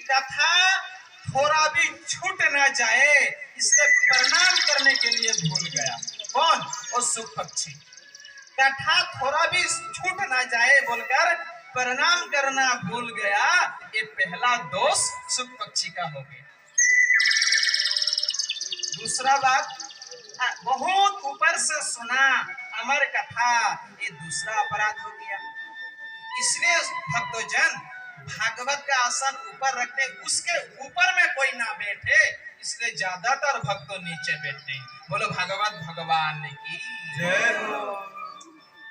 कथा थोड़ा भी छूट न जाए इसलिए प्रणाम करने के लिए भूल गया। कौन? वो सुख पक्षी। कथा थोड़ा भी छूट न जाए बोलकर प्रणाम करना भूल गया। ये पहला दोष सुख पक्षी का हो गया। दूसरा बात, बहुत ऊपर से सुना अमर कथा, ये दूसरा अपराध हो गया। इसलिए भक्तजन भागवत का आसन ऊपर रखते, उसके ऊपर में कोई ना बैठे, इसलिए ज्यादातर भक्त नीचे बैठते हैं। बोलो भागवत भगवान की जय हो।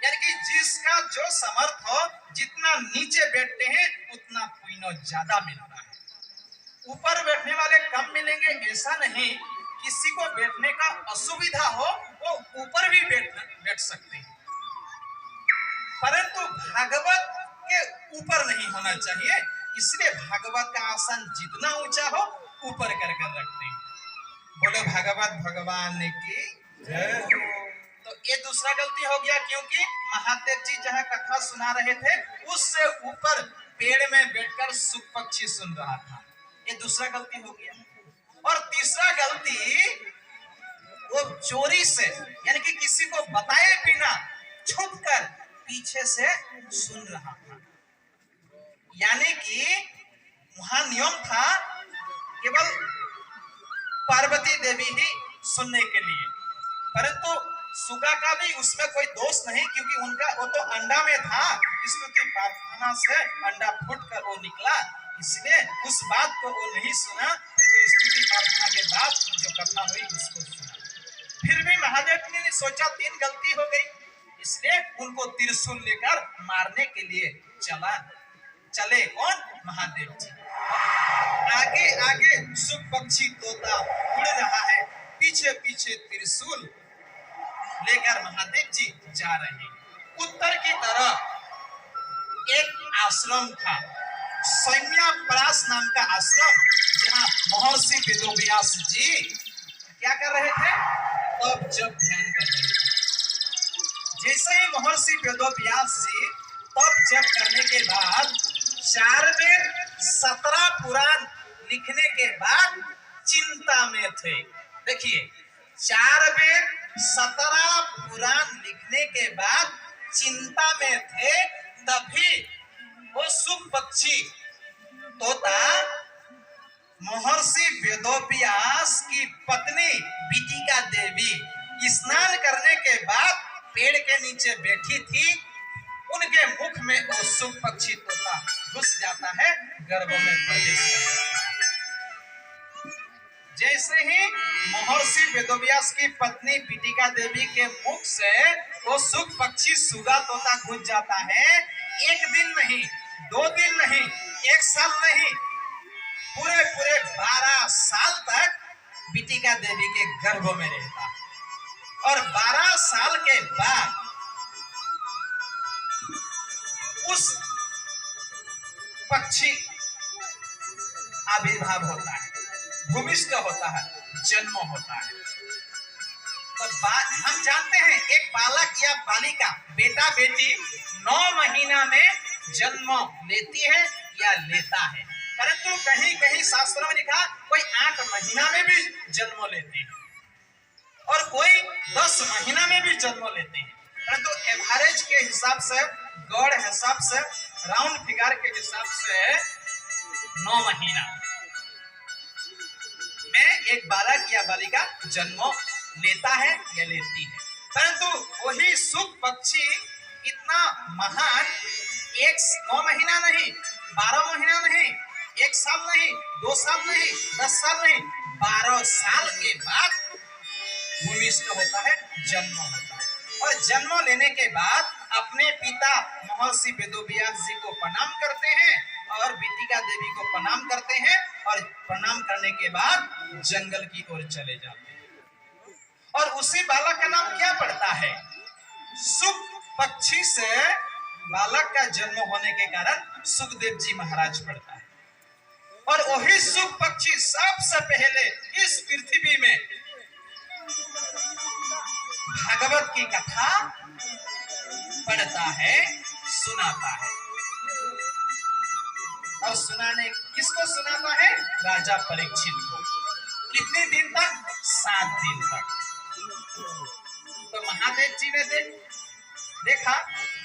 यानी कि जिसका जो समर्थ हो, जितना नीचे बैठते हैं उतना पुण्य ज्यादा मिलता है। ऊपर बैठने वाले कम मिलेंगे ऐसा नहीं, किसी को बैठने का असुविधा हो वो ऊपर भी बैठ सकते हैं, परंतु भागवत के ऊपर नहीं होना चाहिए। इसलिए भागवत का आसन जितना ऊंचा हो ऊपर कर रखते हैं। बोलो भागवत भगवान की जय। तो ये दूसरा गलती हो गया, क्योंकि महादेव जी जहाँ कथा सुना रहे थे उससे ऊपर पेड़ में बैठकर सुख पक्षी सुन रहा था। ये दूसरा गलती हो गया। और तीसरा गलती, वो चोरी से, यानी कि किसी को बताए बिना छुप कर पीछे से सुन रहा था। यानी कि वहां नियम था केवल पार्वती देवी ही सुनने के लिए, परंतु सुगा का भी उसमें कोई दोष नहीं, क्योंकि उनका वो तो अंडा में था, स्तुति प्रार्थना से अंडा फूट कर वो निकला, इसलिए उस बात को वो नहीं सुना, तो स्तुति प्रार्थना के बाद जो कथा हुई उसको सुना। फिर भी महादेव ने सोचा 3 गलती हो गई, इसलिए उनको त्रिशूल लेकर मारने के लिए चले। कौन? महादेव जी। आगे आगे सुख पक्षी तोता उड़ रहा है, पीछे पीछे त्रिशूल लेकर महादेव जी जा रहे हैं। उत्तर की तरफ एक आश्रम था, सौम्यापरास नाम का आश्रम, जहाँ महर्षि वेदव्यास जी क्या कर रहे थे? तब जब ध्यान कर रहे थे। जैसे ही महर्षि वेदव्यास जी तब जब करने के बाद 4 वेद 17 पुराण लिखने के बाद चिंता में थे। देखिए, 4 वेद 17 पुराण लिखने के बाद चिंता में थे, तभी वो सुख पक्षी तोता महर्षि वेदव्यास की पत्नी बिटिका देवी स्नान करने के बाद पेड़ के नीचे बैठी थी, उनके मुख में वो सुख पक्षी तोता घुस जाता है, गर्भ में प्रवेश करता है। जैसे ही महर्षि वेदव्यास की पत्नी बिटिका देवी के मुख से वो सुख पक्षी सुगा तोता घुस जाता है, 1 दिन नहीं, 2 दिन नहीं, 1 साल नहीं, पूरे 12 साल तक बिटिका देवी के गर्भ में रहता है। और 12 साल के बाद उस पक्षी आविर्भाव होता है, भूमिष्ठ होता है, जन्म होता है। तो हम जानते हैं एक बालक या बालिका, बेटा बेटी 9 महीना में जन्म लेती है या लेता है, परंतु कहीं कहीं शास्त्रों में लिखा कोई 8 महीना में भी जन्म लेते हैं और कोई 10 महीना में भी जन्म लेते हैं, परंतु एवरेज के हिसाब से, गौड़ हिसाब से, राउंड फिगर के हिसाब से 9 महीना में एक बालक या बालिका जन्म लेता है या लेती है। परंतु वही सुख पक्षी इतना महान, 9 महीना नहीं, 12 महीना नहीं, 1 साल नहीं, 2 साल नहीं, 10 साल नहीं, 12 साल के बाद भूमिष्ठ होता है, जन्म होता है। और जन्म लेने के बाद अपने पिता महर्षि वेदव्यास जी को प्रणाम करते हैं और बिटिका देवी को प्रणाम करते हैं, और प्रणाम करने के बाद जंगल की ओर चले जाते हैं। और उसी बालक का नाम क्या पड़ता है? सुख पक्षी से बालक का जन्म होने के कारण सुखदेव जी महाराज पड़ता है। और वही सुख पक्षी सबसे पहले इस पृथ्वी में भागवत की कथा पढ़ता है, सुनाता है। और सुनाने किसको सुनाता है? राजा परीक्षित को। कितने दिन तक? 7 दिन तक। तो महादेव जी ने देखा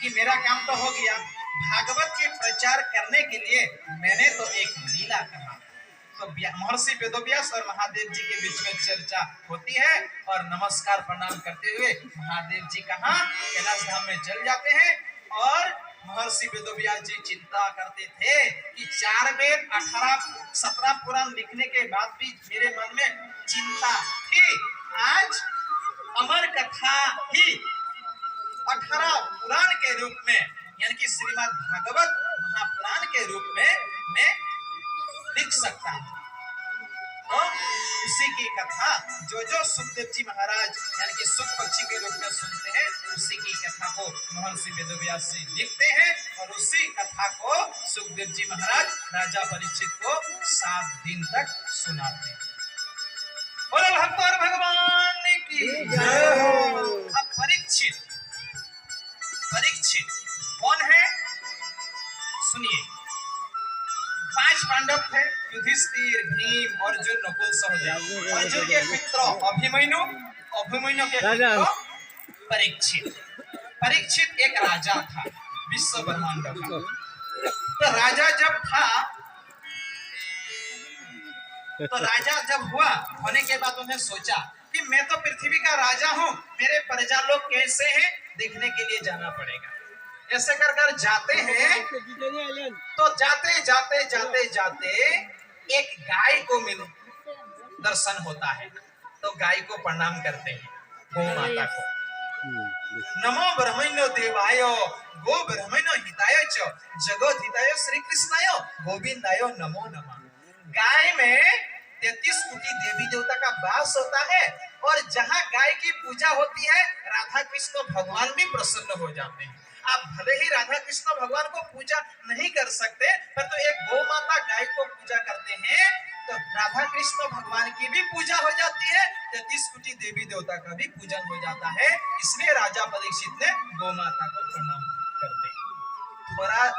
कि मेरा काम तो हो गया, भागवत के प्रचार करने के लिए मैंने तो एक लीला कहा। तो महर्षि वेदव्यास और महादेव जी के बीच में चर्चा होती है और नमस्कार प्रणाम करते हुए महादेव जी कहाँ? कैलाश धाम में चल जाते हैं। और महर्षि वेदव्यास जी चिंता करते थे कि 4 वेद 17 पुराण लिखने के बाद भी मेरे मन में चिंता थी। आज अमर कथा ही 18 पुराण के रूप में यानी कि श्रीमद् भागवत महापुराण के रूप में मैं लिख सकता हूँ। तो उसी की कथा जो सुखदेव जी महाराज यानी कि सुख पक्षी के रूप में सुनते हैं, उसी की कथा को महर्षि वेदव्यास जी लिखते हैं और उसी कथा को सुखदेव जी महाराज राजा परीक्षित को 7 दिन तक सुनाते हैं। बोलो भक्त और भगवान की जय हो। अब परीक्षित कौन है? सुनिए, 5 पांडव थे, युधिष्ठिर, भीम, अर्जुन, नकुल, सहदेव। अर्जुन के मित्र अभिमन्यु के मित्र परीक्षित एक राजा था, विश्व ब्रह्मांड का। तो राजा जब हुआ, होने के बाद उन्हें सोचा कि मैं तो पृथ्वी का राजा हूँ, मेरे प्रजा लोग कैसे हैं देखने के लिए जाना पड़ेगा। ऐसे कर जाते हैं तो जाते एक गाय को दर्शन होता है। तो गाय को प्रणाम करते हैं, गौ माता को। नमो ब्रह्मण्यो देवाय गो ब्रह्मण्यो हिताय च जगत हिताय श्री कृष्णाय गोविंदाय नमो नमः। गाय में 33 कोटि देवी देवता का वास होता है और जहाँ गाय की पूजा होती है, राधा कृष्ण भगवान भी प्रसन्न हो जाते हैं। आप भले ही राधा कृष्ण भगवान को पूजा नहीं कर सकते, पर तो एक गौ माता गाय को पूजा करते हैं तो राधा कृष्ण भगवान की भी पूजा हो जाती है, 33 कोटि देवी देवता का भी पूजन हो जाता है। इसलिए राजा परीक्षित ने गौ माता को प्रणाम करते हैं। थोड़ा